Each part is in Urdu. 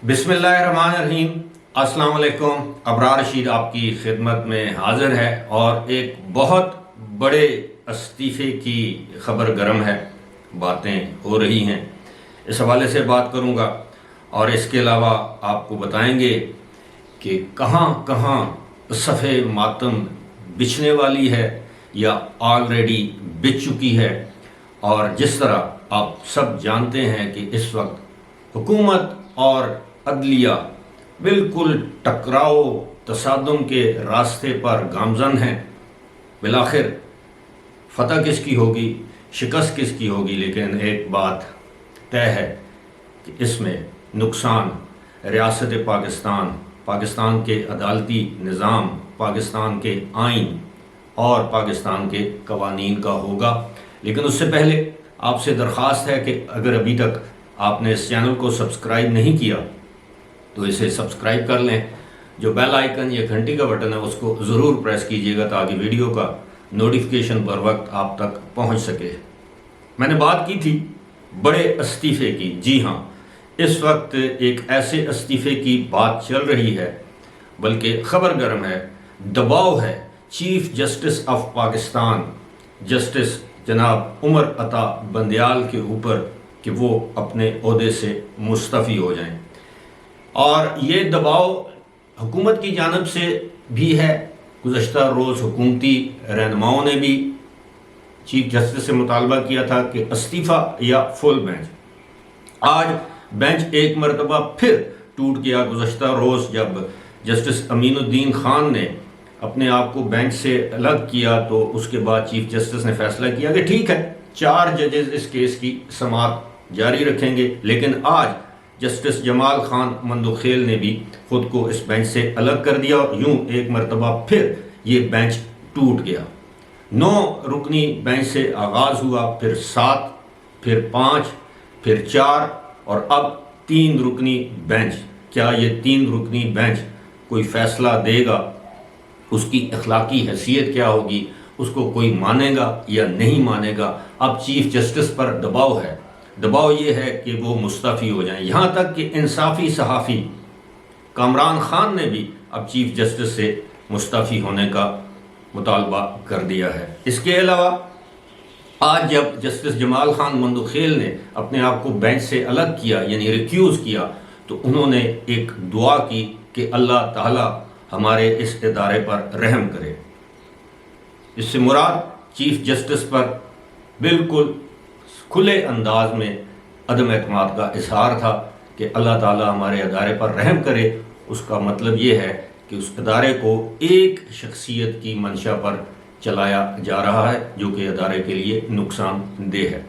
بسم اللہ الرحمن الرحیم۔ السلام علیکم۔ ابرار رشید آپ کی خدمت میں حاضر ہے اور ایک بہت بڑے استعفے کی خبر گرم ہے، باتیں ہو رہی ہیں، اس حوالے سے بات کروں گا اور اس کے علاوہ آپ کو بتائیں گے کہ کہاں کہاں صفحے ماتم بچھنے والی ہے یا آلریڈی بچ چکی ہے۔ اور جس طرح آپ سب جانتے ہیں کہ اس وقت حکومت اور عدلیہ بالکل ٹکراؤ تصادم کے راستے پر گامزن ہیں، بالآخر فتح کس کی ہوگی، شکست کس کی ہوگی، لیکن ایک بات طے ہے کہ اس میں نقصان ریاست پاکستان کے عدالتی نظام، پاکستان کے آئین اور پاکستان کے قوانین کا ہوگا۔ لیکن اس سے پہلے آپ سے درخواست ہے کہ اگر ابھی تک آپ نے اس چینل کو سبسکرائب نہیں کیا تو اسے سبسکرائب کر لیں، جو بیل آئیکن یا گھنٹی کا بٹن ہے اس کو ضرور پریس کیجیے گا تاکہ ویڈیو کا نوٹیفیکیشن بر وقت آپ تک پہنچ سکے۔ میں نے بات کی تھی بڑے استعفے کی، جی ہاں، اس وقت ایک ایسے استعفے کی بات چل رہی ہے، بلکہ خبر گرم ہے، دباؤ ہے chief justice of Pakistan justice جناب عمر عطا بندیال کے اوپر کہ وہ اپنے عہدے سے مستعفی ہو جائیں، اور یہ دباؤ حکومت کی جانب سے بھی ہے۔ گزشتہ روز حکومتی رہنماؤں نے بھی چیف جسٹس سے مطالبہ کیا تھا کہ استعفیٰ یا فل بینچ۔ آج بینچ ایک مرتبہ پھر ٹوٹ گیا۔ گزشتہ روز جب جسٹس امین الدین خان نے اپنے آپ کو بینچ سے الگ کیا تو اس کے بعد چیف جسٹس نے فیصلہ کیا کہ ٹھیک ہے 4 ججز اس کیس کی سماعت جاری رکھیں گے، لیکن آج جسٹس جمال خان مندوخیل نے بھی خود کو اس بینچ سے الگ کر دیا اور یوں ایک مرتبہ پھر یہ بینچ ٹوٹ گیا۔ 9 رکنی بینچ سے آغاز ہوا، پھر 7، پھر 5، پھر 4 اور اب 3 رکنی بینچ۔ کیا یہ 3 رکنی بینچ کوئی فیصلہ دے گا؟ اس کی اخلاقی حیثیت کیا ہوگی؟ اس کو کوئی مانے گا یا نہیں مانے گا؟ اب چیف جسٹس پر دباؤ ہے، دباؤ یہ ہے کہ وہ مستعفی ہو جائیں۔ یہاں تک کہ انصافی صحافی کامران خان نے بھی اب چیف جسٹس سے مستعفی ہونے کا مطالبہ کر دیا ہے۔ اس کے علاوہ آج جب جسٹس جمال خان مندوخیل نے اپنے آپ کو بینچ سے الگ کیا، یعنی ریکیوز کیا، تو انہوں نے ایک دعا کی کہ اللہ تعالی ہمارے اس ادارے پر رحم کرے۔ اس سے مراد چیف جسٹس پر بالکل کھلے انداز میں عدم اعتماد کا اظہار تھا کہ اللہ تعالی ہمارے ادارے پر رحم کرے۔ اس کا مطلب یہ ہے کہ اس ادارے کو ایک شخصیت کی منشا پر چلایا جا رہا ہے جو کہ ادارے کے لیے نقصان دہ ہے۔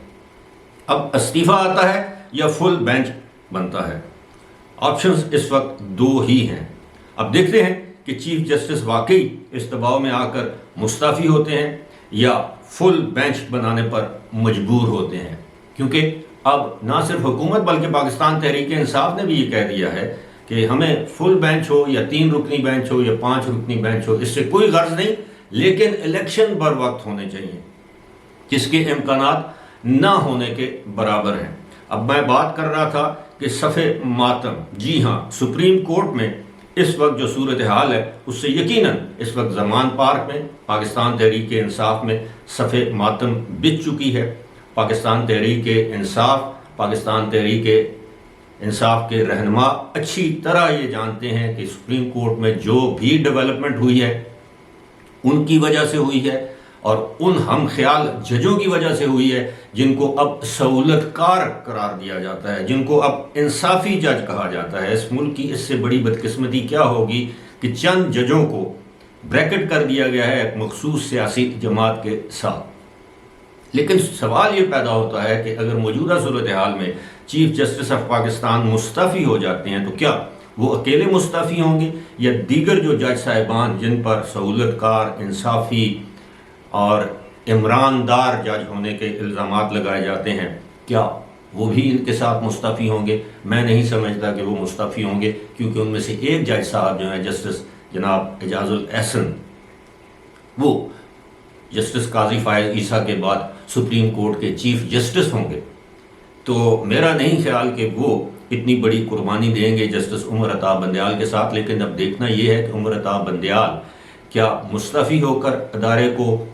اب استعفیٰ آتا ہے یا فل بینچ بنتا ہے؟ آپشنز اس وقت 2 ہی ہیں۔ اب دیکھتے ہیں کہ چیف جسٹس واقعی اس دباؤ میں آ کر مستعفی ہوتے ہیں یا فل بینچ بنانے پر مجبور ہوتے ہیں، کیونکہ اب نہ صرف حکومت بلکہ پاکستان تحریک انصاف نے بھی یہ کہہ دیا ہے کہ ہمیں فل بینچ ہو یا 3 رکنی بینچ ہو یا 5 رکنی بینچ ہو، اس سے کوئی غرض نہیں، لیکن الیکشن بر وقت ہونے چاہیے، جس کے امکانات نہ ہونے کے برابر ہیں۔ اب میں بات کر رہا تھا کہ صفحے ماتم، جی ہاں، سپریم کورٹ میں اس وقت جو صورتحال ہے اس سے یقیناً اس وقت زمان پارک میں پاکستان تحریک انصاف میں صفحے ماتم بچ چکی ہے۔ پاکستان تحریک انصاف کے رہنما اچھی طرح یہ جانتے ہیں کہ سپریم کورٹ میں جو بھی ڈیولپمنٹ ہوئی ہے ان کی وجہ سے ہوئی ہے اور ان ہم خیال ججوں کی وجہ سے ہوئی ہے جن کو اب سہولت کار قرار دیا جاتا ہے، جن کو اب انصافی جج کہا جاتا ہے۔ اس ملک کی اس سے بڑی بدقسمتی کیا ہوگی کہ چند ججوں کو بریکٹ کر دیا گیا ہے ایک مخصوص سیاسی جماعت کے ساتھ۔ لیکن سوال یہ پیدا ہوتا ہے کہ اگر موجودہ صورتحال میں چیف جسٹس آف پاکستان مستعفی ہو جاتے ہیں تو کیا وہ اکیلے مستعفی ہوں گے یا دیگر جو جج صاحبان جن پر سہولت کار، انصافی اور عمراندار جج ہونے کے الزامات لگائے جاتے ہیں، کیا وہ بھی ان کے ساتھ مستعفی ہوں گے؟ میں نہیں سمجھتا کہ وہ مستعفی ہوں گے، کیونکہ ان میں سے ایک جج صاحب جو ہیں جسٹس جناب اعجاز الاحسن، وہ جسٹس قاضی فائز عیسیٰ کے بعد سپریم کورٹ کے چیف جسٹس ہوں گے، تو میرا نہیں خیال کہ وہ اتنی بڑی قربانی دیں گے جسٹس عمر عطا بندیال کے ساتھ، لیکن اب دیکھنا یہ ہے کہ عمر عطا بندیال کیا مستعفی ہو کر ادارے کو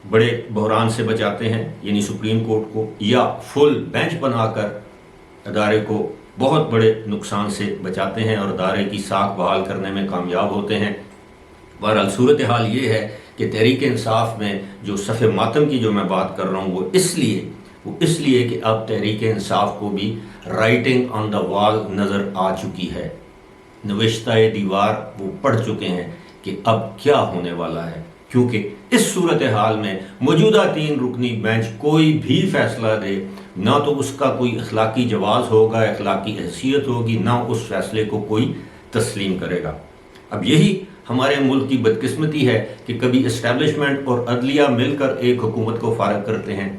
بڑے بحران سے بچاتے ہیں، یعنی سپریم کورٹ کو، یا فل بینچ بنا کر ادارے کو بہت بڑے نقصان سے بچاتے ہیں اور ادارے کی ساکھ بحال کرنے میں کامیاب ہوتے ہیں۔ بہرحال صورتحال یہ ہے کہ تحریک انصاف میں جو صف ماتم کی جو میں بات کر رہا ہوں وہ اس لیے کہ اب تحریک انصاف کو بھی رائٹنگ آن دا وال نظر آ چکی ہے، نوشتہ دیوار وہ پڑھ چکے ہیں کہ اب کیا ہونے والا ہے، کیونکہ اس صورتحال میں موجودہ 3 رکنی بینچ کوئی بھی فیصلہ دے، نہ تو اس کا کوئی اخلاقی جواز ہوگا، اخلاقی حیثیت ہوگی، نہ اس فیصلے کو کوئی تسلیم کرے گا۔ اب یہی ہمارے ملک کی بدقسمتی ہے کہ کبھی اسٹیبلشمنٹ اور عدلیہ مل کر ایک حکومت کو فارغ کرتے ہیں۔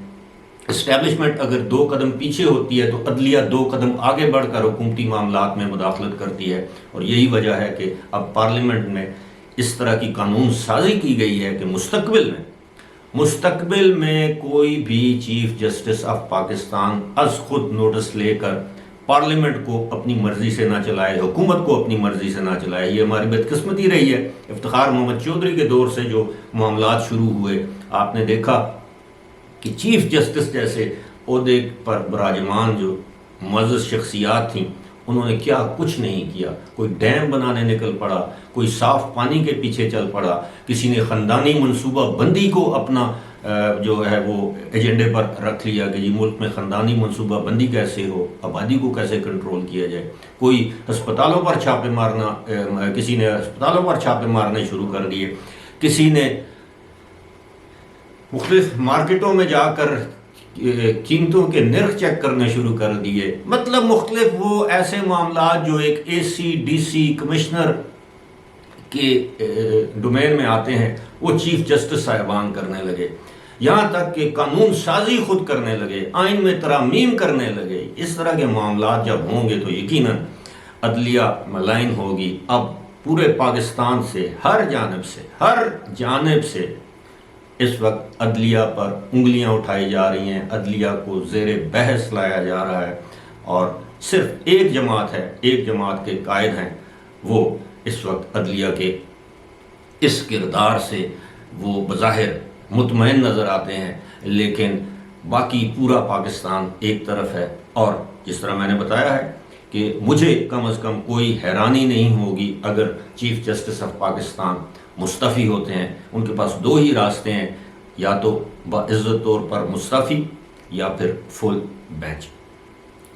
اسٹیبلشمنٹ اگر 2 قدم پیچھے ہوتی ہے تو عدلیہ 2 قدم آگے بڑھ کر حکومتی معاملات میں مداخلت کرتی ہے، اور یہی وجہ ہے کہ اب پارلیمنٹ میں اس طرح کی قانون سازی کی گئی ہے کہ مستقبل میں کوئی بھی چیف جسٹس آف پاکستان از خود نوٹس لے کر پارلیمنٹ کو اپنی مرضی سے نہ چلائے، حکومت کو اپنی مرضی سے نہ چلائے۔ یہ ہماری بدقسمتی رہی ہے۔ افتخار محمد چودھری کے دور سے جو معاملات شروع ہوئے، آپ نے دیکھا کہ چیف جسٹس جیسے عہدے پر براجمان جو معزز شخصیات تھیں، انہوں نے کیا کچھ نہیں کیا۔ کوئی ڈیم بنانے نکل پڑا، کوئی صاف پانی کے پیچھے چل پڑا، کسی نے خاندانی منصوبہ بندی کو اپنا جو ہے وہ ایجنڈے پر رکھ لیا کہ یہ ملک میں خاندانی منصوبہ بندی کیسے ہو، آبادی کو کیسے کنٹرول کیا جائے۔ کوئی ہسپتالوں پر چھاپے مارنا، کسی نے ہسپتالوں پر چھاپے مارنے شروع کر دیے، کسی نے مختلف مارکیٹوں میں جا کر قیمتوں کے نرخ چیک کرنے شروع کر دیے۔ مطلب مختلف وہ ایسے معاملات جو ایک اے سی ڈی سی کمشنر کے ڈومین میں آتے ہیں، وہ چیف جسٹس صاحبان کرنے لگے، یہاں تک کہ قانون سازی خود کرنے لگے، آئین میں ترامیم کرنے لگے۔ اس طرح کے معاملات جب ہوں گے تو یقیناً عدلیہ ملائن ہوگی۔ اب پورے پاکستان سے ہر جانب سے اس وقت عدلیہ پر انگلیاں اٹھائی جا رہی ہیں، عدلیہ کو زیر بحث لایا جا رہا ہے، اور صرف ایک جماعت ہے، ایک جماعت کے قائد ہیں، وہ اس وقت عدلیہ کے اس کردار سے وہ بظاہر مطمئن نظر آتے ہیں، لیکن باقی پورا پاکستان ایک طرف ہے۔ اور جس طرح میں نے بتایا ہے کہ مجھے کم از کم کوئی حیرانی نہیں ہوگی اگر چیف جسٹس آف پاکستان مستعفی ہوتے ہیں۔ ان کے پاس 2 ہی راستے ہیں، یا تو باعزت طور پر مستعفی یا پھر فل بینچ۔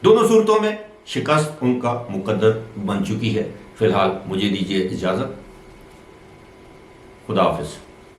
دونوں صورتوں میں شکست ان کا مقدر بن چکی ہے۔ فی الحال مجھے دیجیے اجازت، خدا حافظ۔